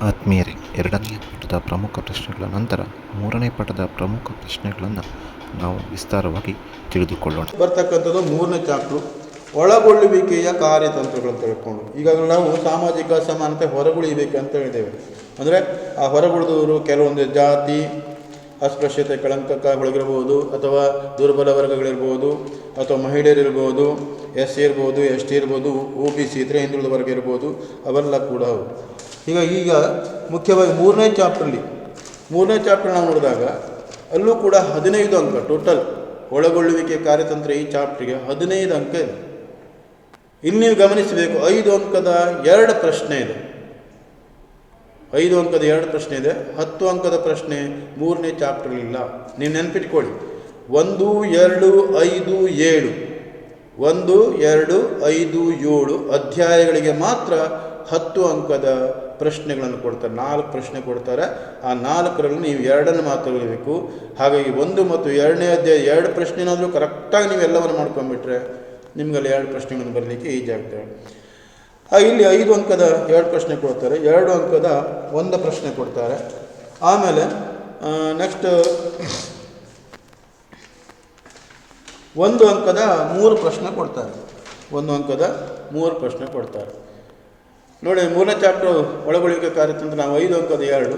ಆತ್ಮೀಯರೇ, ಎರಡನೆಯ ಪಾಠದ ಪ್ರಮುಖ ಪ್ರಶ್ನೆಗಳ ನಂತರ ಮೂರನೇ ಪಾಠದ ಪ್ರಮುಖ ಪ್ರಶ್ನೆಗಳನ್ನು ನಾವು ವಿಸ್ತಾರವಾಗಿ ತಿಳಿದುಕೊಳ್ಳೋಣ. ಬರ್ತಕ್ಕಂಥದ್ದು ಮೂರನೇ ಚಾಪ್ಟ್ರು, ಒಳಗೊಳ್ಳುವಿಕೆಯ ಕಾರ್ಯತಂತ್ರಗಳನ್ನು ತಿಳ್ಕೊಂಡು. ಈಗಾಗಲೇ ನಾವು ಸಾಮಾಜಿಕ ಅಸಮಾನತೆ ಹೊರಗುಳಿಬೇಕು ಅಂತ ಹೇಳಿದ್ದೇವೆ. ಅಂದರೆ ಆ ಹೊರಗುಳಿದವರು ಕೆಲವೊಂದು ಜಾತಿ, ಅಸ್ಪೃಶ್ಯತೆ, ಕಳಂಕಕ ಒಳಗಿರ್ಬೋದು, ಅಥವಾ ದುರ್ಬಲ ವರ್ಗಗಳಿರ್ಬೋದು, ಅಥವಾ ಮಹಿಳೆಯರಿರ್ಬೋದು, ಎಸ್ ಸಿ ಇರ್ಬೋದು, ಎಸ್ ಟಿ ಇರ್ಬೋದು, OBC ಇದ್ದರೆ ಹಿಂದುಳಿದ ವರ್ಗ ಇರ್ಬೋದು, ಅವೆಲ್ಲ ಕೂಡ ಈಗ ಮುಖ್ಯವಾಗಿ ಮೂರನೇ ಚಾಪ್ಟರ್ ನಾವು ನೋಡಿದಾಗ ಅಲ್ಲೂ ಕೂಡ 15 ಅಂಕ ಟೋಟಲ್ ಒಳಗೊಳ್ಳುವಿಕೆ ಕಾರ್ಯತಂತ್ರ. ಈ ಚಾಪ್ಟ್ರಿಗೆ 15 ಅಂಕ ಇದೆ. ಇಲ್ಲಿ ನೀವು ಗಮನಿಸಬೇಕು, 5 ಅಂಕದ 2 ಪ್ರಶ್ನೆ ಇದೆ. 5 ಅಂಕದ 2 ಪ್ರಶ್ನೆ ಇದೆ. 10 ಅಂಕದ ಪ್ರಶ್ನೆ ಮೂರನೇ ಚಾಪ್ಟರ್ಲಿಲ್ಲ. ನೀವು ನೆನ್ಪಿಟ್ಕೊಳ್ಳಿ, 1, 2, 5, 7 1, 2, 5, 7 ಅಧ್ಯಾಯಗಳಿಗೆ ಮಾತ್ರ 10 ಅಂಕದ ಪ್ರಶ್ನೆಗಳನ್ನು ಕೊಡ್ತಾರೆ. 4 ಪ್ರಶ್ನೆ ಕೊಡ್ತಾರೆ. ಆ 4ರಲ್ಲಿ ನೀವು 2 ಮಾತ್ರ ಬರಬೇಕು. ಹಾಗಾಗಿ 1 ಮತ್ತು 2ನೇ ಅಧ್ಯಾಯ 2 ಪ್ರಶ್ನೆನಾದರೂ ಕರೆಕ್ಟಾಗಿ ನೀವು ಎಲ್ಲವನ್ನು ಮಾಡ್ಕೊಂಡ್ಬಿಟ್ರೆ ನಿಮಗಲ್ಲಿ 2 ಪ್ರಶ್ನೆಗಳನ್ನು ಬರಲಿಕ್ಕೆ ಈಜಿ ಆಗ್ತವೆ. ಇಲ್ಲಿ 5 ಅಂಕದ 2 ಪ್ರಶ್ನೆ ಕೊಡ್ತಾರೆ, 2 ಅಂಕದ 1 ಪ್ರಶ್ನೆ ಕೊಡ್ತಾರೆ. ಆಮೇಲೆ ನೆಕ್ಸ್ಟ್ 1 ಅಂಕದ 3 ಪ್ರಶ್ನೆ ಕೊಡ್ತಾರೆ. 1 ಅಂಕದ 3 ಪ್ರಶ್ನೆ ಕೊಡ್ತಾರೆ. ನೋಡಿ, ಮೂರನೇ ಚಾಪ್ಟರ್ ಒಳಗೊಳ್ಳುವಿಕೆ ಕಾರ್ಯತಂತ್ರ. ನಾವು 5 ಅಂಕದ 2.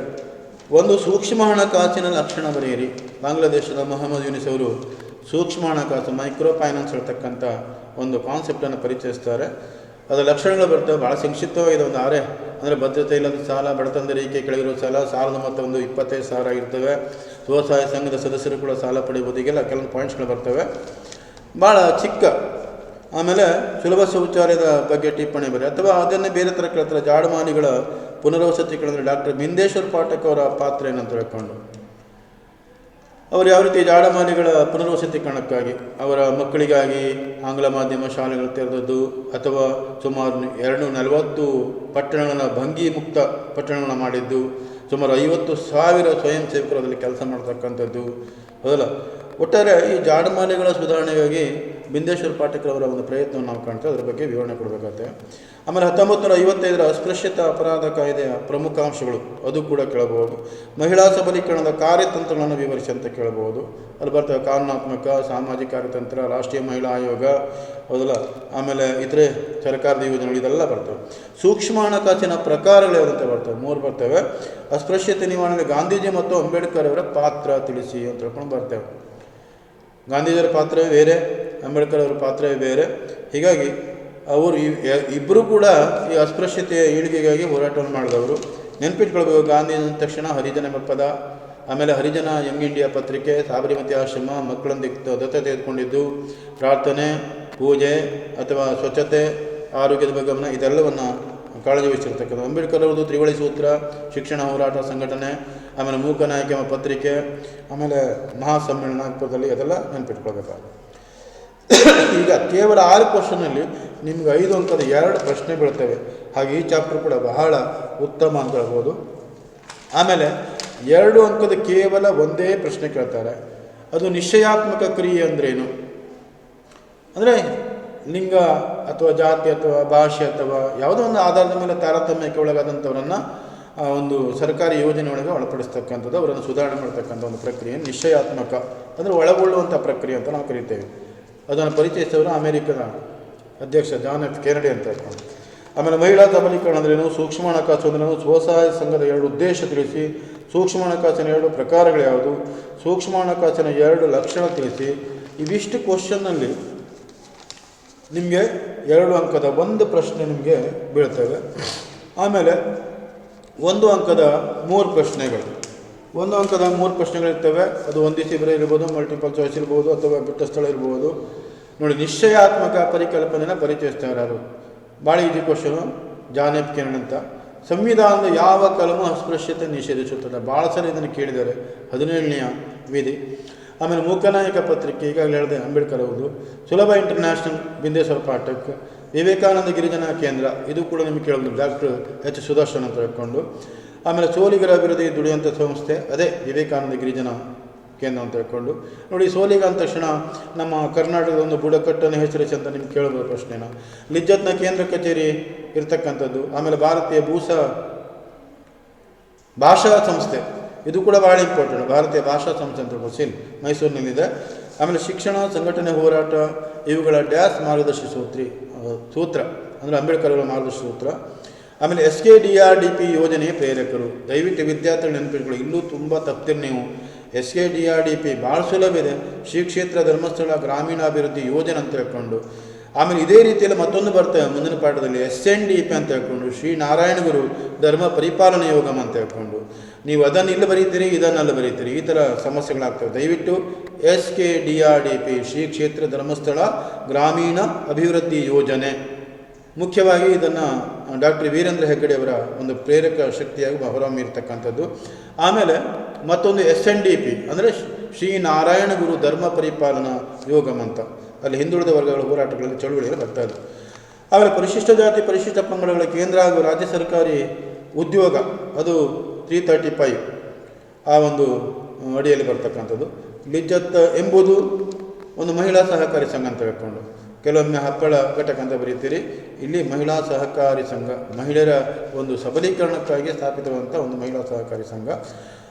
1, ಸೂಕ್ಷ್ಮ ಹಣಕಾಸಿನ ಲಕ್ಷಣ ಬರೆಯಿರಿ. ಬಾಂಗ್ಲಾದೇಶದ ಮೊಹಮ್ಮದ್ ಯೂನಿಸ್ ಅವರು ಸೂಕ್ಷ್ಮ ಹಣಕಾಸು, ಮೈಕ್ರೋ ಫೈನಾನ್ಸ್ ಹೇಳ್ತಕ್ಕಂಥ ಒಂದು ಕಾನ್ಸೆಪ್ಟನ್ನು ಪರಿಚಯಿಸ್ತಾರೆ. ಅದರ ಲಕ್ಷಣಗಳು ಬರ್ತವೆ, ಭಾಳ ಸಂಕ್ಷಿಪ್ತವಾಗಿದೆ. ಒಂದು 6 ಅಂದರೆ ಭದ್ರತೆ ಇಲ್ಲದ ಸಾಲ, ಬಡತನದ ರೇಖೆ ಕೆಳಗಿರೋ ಸಾಲದ ಮೊತ್ತ ಒಂದು 25,000 ಆಗಿರ್ತವೆ. ಸ್ವಸಹಾಯ ಸಂಘದ ಸದಸ್ಯರು ಕೂಡ ಸಾಲ ಪಡೆಯಬಹುದು. ಈಗೆಲ್ಲ ಕೆಲವೊಂದು ಪಾಯಿಂಟ್ಸ್ಗಳು ಬರ್ತವೆ, ಭಾಳ ಚಿಕ್ಕ. ಆಮೇಲೆ ಸುಲಭ ಶೌಚಾಲಯದ ಬಗ್ಗೆ ಟಿಪ್ಪಣಿ ಬರೀ, ಅಥವಾ ಅದನ್ನೇ ಬೇರೆ ಥರ ಕೇಳ್ತಾರೆ. ಜಾಡಮಾನಿಗಳ ಪುನರ್ವಸತಿ ಕೇಳಿದ್ರೆ ಡಾಕ್ಟರ್ ಬಿಂದೇಶ್ವರ್ ಪಾಠಕ್ ಅವರ ಪಾತ್ರ ಏನಂತ ಹೇಳ್ಕೊಂಡು, ಅವರು ಯಾವ ರೀತಿ ಜಾಡಮಾನಿಗಳ ಪುನರ್ವಸತೀಕರಣಕ್ಕಾಗಿ ಅವರ ಮಕ್ಕಳಿಗಾಗಿ ಆಂಗ್ಲ ಮಾಧ್ಯಮ ಶಾಲೆಗಳು ತೆರೆದದ್ದು, ಅಥವಾ ಸುಮಾರು 240 ಪಟ್ಟಣಗಳನ್ನು ಭಂಗಿ ಮುಕ್ತ ಪಟ್ಟಣಗಳನ್ನು ಮಾಡಿದ್ದು, ಸುಮಾರು 50,000 ಸ್ವಯಂ ಸೇವಕರು ಅದರಲ್ಲಿ ಕೆಲಸ ಮಾಡ್ತಕ್ಕಂಥದ್ದು. ಹೌದಲ್ಲ, ಒಟ್ಟಾರೆ ಈ ಜಾಡಮಾಲಿಗಳ ಸುಧಾರಣೆಗಾಗಿ ಬಿಂದೇಶ್ವರ್ ಪಾಠಕ್ರವರ ಒಂದು ಪ್ರಯತ್ನವನ್ನು ನಾವು ಕಾಣ್ತೇವೆ. ಅದರ ಬಗ್ಗೆ ವಿವರಣೆ ಕೊಡಬೇಕಾಗುತ್ತೆ. ಆಮೇಲೆ 1955 ಅಸ್ಪೃಶ್ಯತಾ ಅಪರಾಧ ಕಾಯ್ದೆಯ ಪ್ರಮುಖ ಅಂಶಗಳು, ಅದು ಕೂಡ ಕೇಳಬಹುದು. ಮಹಿಳಾ ಸಬಲೀಕರಣದ ಕಾರ್ಯತಂತ್ರಗಳನ್ನು ವಿವರಿಸಿ ಅಂತ ಕೇಳಬಹುದು. ಅಲ್ಲಿ ಬರ್ತವೆ ಕಾನೂನಾತ್ಮಕ, ಸಾಮಾಜಿಕ ಕಾರ್ಯತಂತ್ರ, ರಾಷ್ಟ್ರೀಯ ಮಹಿಳಾ ಆಯೋಗ, ಹೌದಲ್ಲ. ಆಮೇಲೆ ಇತರೆ ಸರ್ಕಾರದ ಯೋಜನೆಗಳು, ಇದೆಲ್ಲ ಬರ್ತವೆ. ಸೂಕ್ಷ್ಮ ಹಣಕಾಸಿನ ಪ್ರಕಾರಗಳು ಯಾವುದಂತ ಬರ್ತವೆ, 3 ಬರ್ತವೆ. ಅಸ್ಪೃಶ್ಯತೆ ನಿವಾರಣೆಗೆ ಗಾಂಧೀಜಿ ಮತ್ತು ಅಂಬೇಡ್ಕರ್ ಅವರ ಪಾತ್ರ ತಿಳಿಸಿ ಅಂತ ಹೇಳ್ಕೊಂಡು ಬರ್ತೇವೆ. ಗಾಂಧೀಜಿಯವರ ಪಾತ್ರವೇ ಬೇರೆ, ಅಂಬೇಡ್ಕರ್ ಅವರ ಪಾತ್ರವೇ ಬೇರೆ. ಹೀಗಾಗಿ ಅವರು ಇಬ್ಬರು ಕೂಡ ಈ ಅಸ್ಪೃಶ್ಯತೆಯ ಏಳಿಗೆಗಾಗಿ ಹೋರಾಟವನ್ನು ಮಾಡಿದವರು. ನೆನಪಿಟ್ಕೊಳ್ಬೇಕು, ಗಾಂಧಿ ಅಂದ ತಕ್ಷಣ ಹರಿಜನ ಪದ, ಆಮೇಲೆ ಹರಿಜನ ಯಂಗ್ ಇಂಡಿಯಾ ಪತ್ರಿಕೆ, ಸಾಬರಮತಿ ಆಶ್ರಮ, ಮಕ್ಕಳೊಂದಿಗೆ ದತ್ತ ತೆಗೆದುಕೊಂಡಿದ್ದು, ಪ್ರಾರ್ಥನೆ, ಪೂಜೆ ಅಥವಾ ಸ್ವಚ್ಛತೆ, ಆರೋಗ್ಯದ ಬಗ್ಗೆ ಗಮನ, ಇದೆಲ್ಲವನ್ನು ಕಾಳಜಿ ವಹಿಸಿರ್ತಕ್ಕಂಥ ಅಂಬೇಡ್ಕರ್ ಅವರದು ತ್ರಿವಳಿ ಸೂತ್ರ, ಶಿಕ್ಷಣ ಹೋರಾಟ ಸಂಘಟನೆ, ಆಮೇಲೆ ಮೂಕನಾಯಕ ಪತ್ರಿಕೆ, ಆಮೇಲೆ ಮಹಾಸಮ್ಮೇಳನ ನಾಗ್ಪುರದಲ್ಲಿ, ಅದೆಲ್ಲ ನೆನಪಿಟ್ಕೊಳ್ಬೇಕಾಗುತ್ತೆ. ಈಗ ಕೇವಲ 6 ಕ್ವಶನಲ್ಲಿ ನಿಮ್ಗೆ 5 ಅಂಕದ 2 ಪ್ರಶ್ನೆ ಬೀಳ್ತವೆ. ಹಾಗೆ ಈ ಚಾಪ್ಟರ್ ಕೂಡ ಬಹಳ ಉತ್ತಮ ಅಂತ ಹೇಳ್ಬೋದು. ಆಮೇಲೆ 2 ಅಂಕದ ಕೇವಲ ಒಂದೇ ಪ್ರಶ್ನೆ ಕೇಳ್ತಾರೆ, ಅದು ನಿಶ್ಚಯಾತ್ಮಕ ಕ್ರಿಯೆ ಅಂದ್ರೇನು. ಅಂದರೆ ಲಿಂಗ ಅಥವಾ ಜಾತಿ ಅಥವಾ ಭಾಷೆ ಅಥವಾ ಯಾವುದೋ ಒಂದು ಆಧಾರದ ಮೇಲೆ ತಾರತಮ್ಯಕ್ಕೆ ಒಳಗಾದಂಥವರನ್ನು ಒಂದು ಸರ್ಕಾರಿ ಯೋಜನೆ ಒಳಗೆ ಒಳಪಡಿಸ್ತಕ್ಕಂಥದ್ದು, ಅವರನ್ನು ಸುಧಾರಣೆ ಮಾಡ್ತಕ್ಕಂಥ ಒಂದು ಪ್ರಕ್ರಿಯೆ ನಿಶ್ಚಯಾತ್ಮಕ, ಅಂದರೆ ಒಳಗೊಳ್ಳುವಂಥ ಪ್ರಕ್ರಿಯೆ ಅಂತ ನಾವು ಕರಿತೇವೆ. ಅದನ್ನು ಪರಿಚಯಿಸಿದವರು ಅಮೆರಿಕದ ಅಧ್ಯಕ್ಷ ಜಾನ್ ಎಫ್ ಕೆನಡಿ ಅಂತ ಹೇಳ್ಕೊಂಡು. ಆಮೇಲೆ ಮಹಿಳಾ ಸಬಲೀಕರಣ ಅಂದ್ರೇನು, ಸೂಕ್ಷ್ಮ ಹಣಕಾಸು ಅಂದ್ರೇನು, ಸ್ವಸಹಾಯ ಸಂಘದ 2 ಉದ್ದೇಶ ತಿಳಿಸಿ, ಸೂಕ್ಷ್ಮ ಹಣಕಾಸಿನ 2 ಪ್ರಕಾರಗಳು ಯಾವುದು, ಸೂಕ್ಷ್ಮ ಹಣಕಾಸಿನ 2 ಲಕ್ಷಣ ತಿಳಿಸಿ. ಇವಿಷ್ಟು ಕ್ವಶನ್ನಲ್ಲಿ ನಿಮಗೆ 2 ಅಂಕದ 1 ಪ್ರಶ್ನೆ ನಿಮಗೆ ಬೀಳ್ತವೆ. ಆಮೇಲೆ 1 ಅಂಕದ 3 ಪ್ರಶ್ನೆಗಳು, 1 ಅಂಕದ 3 ಪ್ರಶ್ನೆಗಳಿರ್ತವೆ. ಅದು ಹೊಂದಿಸಿ ಬರೆ ಇರ್ಬೋದು, ಮಲ್ಟಿಪಲ್ ಚಾಯ್ಸ್ ಇರ್ಬೋದು, ಅಥವಾ ಬಿಟ್ಟ ಸ್ಥಳ ಇರ್ಬೋದು. ನೋಡಿ, ನಿಶ್ಚಯಾತ್ಮಕ ಪರಿಕಲ್ಪನೆನ ಪರಿಚಯಿಸ್ತಾರೆ. ಅದು ಭಾಳ easy question. John F Kennedy ಅಂತ. ಸಂವಿಧಾನದ ಯಾವ ಕಲಮು ಅಸ್ಪೃಶ್ಯತೆ ನಿಷೇಧಿಸುತ್ತದೆ, ಭಾಳ ಸಲ ಇದನ್ನು ಕೇಳಿದ್ದಾರೆ, 17ನೇ ವಿಧಿ. ಆಮೇಲೆ ಮೂಕನಾಯಕ ಪತ್ರಿಕೆ, ಈಗಾಗಲೇ ಹೇಳಿದೆ ಅಂಬೇಡ್ಕರ್ ಅವ್ರದ್ದು. ಸುಲಭ ಇಂಟರ್ನ್ಯಾಷನಲ್, ಬಿಂದೇಶ್ವರ ಪಾಠಕ್. ವಿವೇಕಾನಂದ ಗಿರಿಜನ ಕೇಂದ್ರ, ಇದು ಕೂಡ ನಿಮಗೆ ಕೇಳೋದು, ಡಾಕ್ಟರ್ ಎಚ್ ಸುದರ್ಶನ್ ಅಂತ ಹೇಳ್ಕೊಂಡು. ಆಮೇಲೆ ಸೋಲಿಗರ ವಿರೋಧಿ ದುಡಿಯುವಂಥ ಸಂಸ್ಥೆ, ಅದೇ ವಿವೇಕಾನಂದ ಗಿರಿಜನ ಕೇಂದ್ರ ಅಂತ ಹೇಳ್ಕೊಂಡು. ನೋಡಿ, ಸೋಲಿಗ ಅಂದ ತಕ್ಷಣ ನಮ್ಮ ಕರ್ನಾಟಕದ ಒಂದು ಬುಡಕಟ್ಟನ್ನು ಹೆಸರಿಸಿ ಅಂತ ನಿಮ್ಗೆ ಕೇಳಬಹುದು ಪ್ರಶ್ನೆನ. ಲಿಜ್ಜತ್ನ ಕೇಂದ್ರ ಕಚೇರಿ ಇರ್ತಕ್ಕಂಥದ್ದು. ಆಮೇಲೆ ಭಾರತೀಯ ಭಾಷಾ ಸಂಸ್ಥೆ ಇದು ಕೂಡ ಭಾಳ ಇಂಪಾರ್ಟೆಂಟ್. ಭಾರತೀಯ ಭಾಷಾ ಸಂಸ್ಥೆ ಅಂತ ಸಿಲ್ ಮೈಸೂರಿನಲ್ಲಿದೆ. ಆಮೇಲೆ ಶಿಕ್ಷಣ ಸಂಘಟನೆ ಹೋರಾಟ ಇವುಗಳ ಡ್ಯಾಸ್ ಮಾರ್ಗದರ್ಶಿ ಸೂತ್ರ ಅಂದರೆ ಅಂಬೇಡ್ಕರ್ ಅವರ ಮಾರ್ಗದರ್ಶಿ ಸೂತ್ರ. ಆಮೇಲೆ SKDRDP ಯೋಜನೆಯ ಪ್ರೇರಕರು. ದಯವಿಟ್ಟು ವಿದ್ಯಾರ್ಥಿಗಳು ನೆನಪಿಟ್ಕೊಳ್ಳಿ, ಇಲ್ಲೂ ತುಂಬ ತಪ್ತೀರಿ ನೀವು. SKDRDP ಭಾಳ ಸುಲಭ ಇದೆ. ಶ್ರೀ ಕ್ಷೇತ್ರ ಧರ್ಮಸ್ಥಳ ಗ್ರಾಮೀಣಾಭಿವೃದ್ಧಿ ಯೋಜನೆ ಅಂತ ಹೇಳ್ಕೊಂಡು, ಆಮೇಲೆ ಇದೇ ರೀತಿಯಲ್ಲಿ ಮತ್ತೊಂದು ಬರ್ತವೆ ಮುಂದಿನ ಪಾಠದಲ್ಲಿ SNDP ಅಂತ ಹೇಳ್ಕೊಂಡು, ಶ್ರೀ ನಾರಾಯಣ ಗುರು ಧರ್ಮ ಪರಿಪಾಲನಾ ಯೋಗಮ್ ಅಂತ ಹೇಳ್ಕೊಂಡು, ನೀವು ಅದನ್ನು ಇಲ್ಲಿ ಬರೀತೀರಿ, ಇದನ್ನೆಲ್ಲ ಬರೀತೀರಿ, ಈ ಥರ ಸಮಸ್ಯೆಗಳಾಗ್ತವೆ. ದಯವಿಟ್ಟು SKDRDP ಶ್ರೀ ಕ್ಷೇತ್ರ ಧರ್ಮಸ್ಥಳ ಗ್ರಾಮೀಣ ಅಭಿವೃದ್ಧಿ ಯೋಜನೆ, ಮುಖ್ಯವಾಗಿ ಇದನ್ನು ಡಾಕ್ಟರ್ ವೀರೇಂದ್ರ ಹೆಗ್ಗಡೆ ಅವರ ಒಂದು ಪ್ರೇರಕ ಶಕ್ತಿಯಾಗಿ ಹೊರಹೊಮ್ಮಿರ್ತಕ್ಕಂಥದ್ದು. ಆಮೇಲೆ ಮತ್ತೊಂದು SNDP ಅಂದರೆ ಶ್ರೀ ನಾರಾಯಣ ಗುರು ಧರ್ಮ ಪರಿಪಾಲನಾ ಯೋಗಮ್ ಅಂತ, ಅಲ್ಲಿ ಹಿಂದುಳಿದ ವರ್ಗಗಳ ಹೋರಾಟಗಳಲ್ಲಿ ಚಳುವಳಿಯಲ್ಲಿ ಬರ್ತಾ ಇದೆ. ಆಮೇಲೆ ಪರಿಶಿಷ್ಟ ಜಾತಿ ಪರಿಶಿಷ್ಟ ಪಂಗಡಗಳ ಕೇಂದ್ರ ಹಾಗೂ ರಾಜ್ಯ ಸರ್ಕಾರಿ ಉದ್ಯೋಗ ಅದು 335 ಆ ಒಂದು ಅಡಿಯಲ್ಲಿ ಬರ್ತಕ್ಕಂಥದ್ದು. ಲಿಜ್ಜತ್ ಎಂಬುದು ಒಂದು ಮಹಿಳಾ ಸಹಕಾರಿ ಸಂಘ ಅಂತ ಹೇಳ್ಕೊಂಡು, ಕೆಲವೊಮ್ಮೆ ಹಪ್ಪಳ ಘಟಕ ಅಂತ ಬರೀತೀರಿ, ಇಲ್ಲಿ ಮಹಿಳಾ ಸಹಕಾರಿ ಸಂಘ, ಮಹಿಳೆಯರ ಒಂದು ಸಬಲೀಕರಣಕ್ಕಾಗಿ ಸ್ಥಾಪಿತವಾದಂಥ ಒಂದು ಮಹಿಳಾ ಸಹಕಾರಿ ಸಂಘ.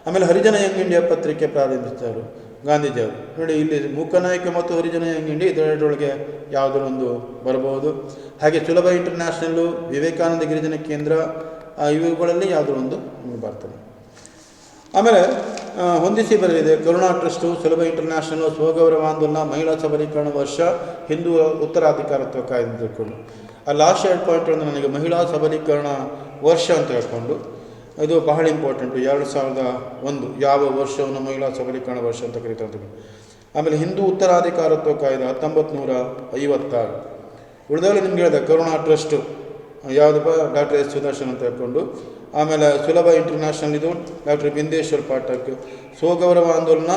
ಆಮೇಲೆ ಹರಿಜನ ಯಂಗ್ ಇಂಡಿಯಾ ಪತ್ರಿಕೆ ಪ್ರಾರಂಭಿಸಿದರು ಗಾಂಧೀಜಿಯವರು. ನೋಡಿ, ಇಲ್ಲಿ ಮೂಕನಾಯಕ ಮತ್ತು ಹರಿಜನ ಯಂಗ್ ಇಂಡಿಯಾ ಇದರೊಳಗೆ ಯಾವುದೋ ಒಂದು ಬರಬಹುದು. ಹಾಗೆ ಸುಲಭ ಇಂಟರ್ನ್ಯಾಷನಲ್ಲು, ವಿವೇಕಾನಂದ ಗಿರಿಜನ ಕೇಂದ್ರ, ಇವುಗಳಲ್ಲಿ ಯಾವುದೋ ಒಂದು ಬರ್ತದೆ. ಆಮೇಲೆ ಹೊಂದಿಸಿ ಬರಲಿದೆ ಕರುಣಾ ಟ್ರಸ್ಟು, ಸುಲಭ ಇಂಟರ್ನ್ಯಾಷನಲ್, ಸ್ವಗೌರವ ಆಂದೋಲನ, ಮಹಿಳಾ ಸಬಲೀಕರಣ ವರ್ಷ, ಹಿಂದೂ ಉತ್ತರಾಧಿಕಾರತ್ವ ಕಾಯ್ದೆ ಅಂತ ಹೇಳ್ಕೊಂಡು. ಆ ಲಾಸ್ಟ್ 2 ಪಾಯಿಂಟ್ ನನಗೆ ಮಹಿಳಾ ಸಬಲೀಕರಣ ವರ್ಷ ಅಂತ ಹೇಳ್ಕೊಂಡು, ಇದು ಬಹಳ ಇಂಪಾರ್ಟೆಂಟು. 2001 ಯಾವ ವರ್ಷವನ್ನು ಮಹಿಳಾ ಸಬಲೀಕರಣ ವರ್ಷ ಅಂತ ಕರೀತಾರೆ. ಆಮೇಲೆ ಹಿಂದೂ ಉತ್ತರಾಧಿಕಾರತ್ವ ಕಾಯ್ದೆ 1956. ಉಳಿದಾಗಲೇ ನಿಮ್ಗೆ ಹೇಳಿದೆ ಕರುಣಾ ಟ್ರಸ್ಟು ಯಾವುದಪ್ಪ, ಡಾಕ್ಟರ್ S ಸುದರ್ಶನ್ ಅಂತ ಹೇಳ್ಕೊಂಡು. ಆಮೇಲೆ ಸುಲಭ ಇಂಟರ್ನ್ಯಾಷನಲ್ ಇದು ಡಾಕ್ಟರ್ ಬಿಂದೇಶ್ವರ್ ಪಾಠಕ್. ಸ್ವಗೌರವ ಆಂದೋಲನ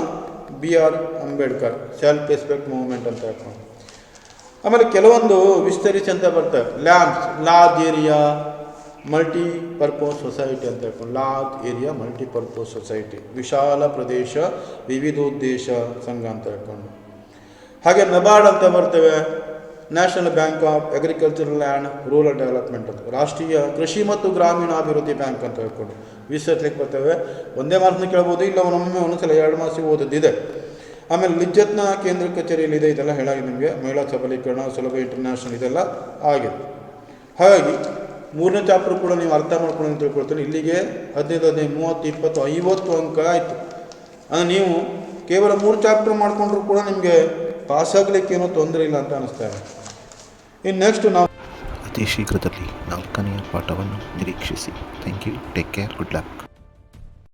BR Ambedkar, self respect movement ಅಂತ ಹೇಳ್ಕೊಂಡು. ಆಮೇಲೆ ಕೆಲವೊಂದು ವಿಸ್ತರಿಸಿ ಅಂತ ಬರ್ತವೆ, ಲಾರ್ಜ್ ಏರಿಯಾ ಮಲ್ಟಿಪರ್ಪೋಸ್ ಸೊಸೈಟಿ ಅಂತ ಹೇಳ್ಕೊಂಡು, ಲಾರ್ಜ್ ಏರಿಯಾ ಮಲ್ಟಿಪರ್ಪೋಸ್ ಸೊಸೈಟಿ, ವಿಶಾಲ ಪ್ರದೇಶ ವಿವಿಧೋದ್ದೇಶ ಸಂಘ ಅಂತ ಹೇಳ್ಕೊಂಡು. ಹಾಗೆ ನಬಾರ್ಡ್ ಅಂತ ಬರ್ತವೆ, national bank of agricultural and rural development ಅಂತ, ರಾಷ್ಟ್ರೀಯ ಕೃಷಿ ಮತ್ತು ಗ್ರಾಮೀಣಾಭಿವೃದ್ಧಿ ಬ್ಯಾಂಕ್ ಅಂತ ಹೇಳ್ಕೊಂಡು ವಿಸ್ತರಿಸಲಿಕ್ಕೆ ಬರ್ತವೆ. ಒಂದೇ ಮಾರ್ಕ್ಸ್ನ ಕೇಳ್ಬೋದು, ಇಲ್ಲ ಒಂದೊಂದ್ಸಲ 2 ಮಾರ್ಕ್ಸಿಗೆ ಓದೋದಿದೆ. ಆಮೇಲೆ ಲಿಜ್ಜತ್ನ ಕೇಂದ್ರ ಕಚೇರಿಯಲ್ಲಿದೆ, ಇದೆಲ್ಲ ಹೇಳಾಗಿದೆ ನಿಮಗೆ. ಮಹಿಳಾ ಸಬಲೀಕರಣ, ಸುಲಭ ಇಂಟರ್ನ್ಯಾಷನಲ್ ಇದೆಲ್ಲ ಆಗಿದೆ. ಹಾಗಾಗಿ 3ನೇ ಚಾಪ್ಟರ್ ಕೂಡ ನೀವು ಅರ್ಥ ಮಾಡ್ಕೊಂಡು ಅಂತ ತಿಳ್ಕೊಳ್ತೀನಿ. ಇಲ್ಲಿಗೆ 15, 30, 20, 50 ಅಂಕ ಆಯಿತು. ಅಂದರೆ ನೀವು ಕೇವಲ 3 ಚಾಪ್ಟರ್ ಮಾಡಿಕೊಂಡ್ರೂ ಕೂಡ ನಿಮಗೆ ಪಾಸಾಗಲಿಕ್ಕೇನೋ ತೊಂದರೆ ಇಲ್ಲ ಅಂತ ಅನ್ನಿಸ್ತಾ ಇದೆ. ಇನ್ನು ನೆಕ್ಸ್ಟ್ ನಾವು ಅತಿ ಶೀಘ್ರದಲ್ಲಿ 4ನೇ ಪಾಠವನ್ನು ನಿರೀಕ್ಷಿಸಿ. Thank you, take care, good luck.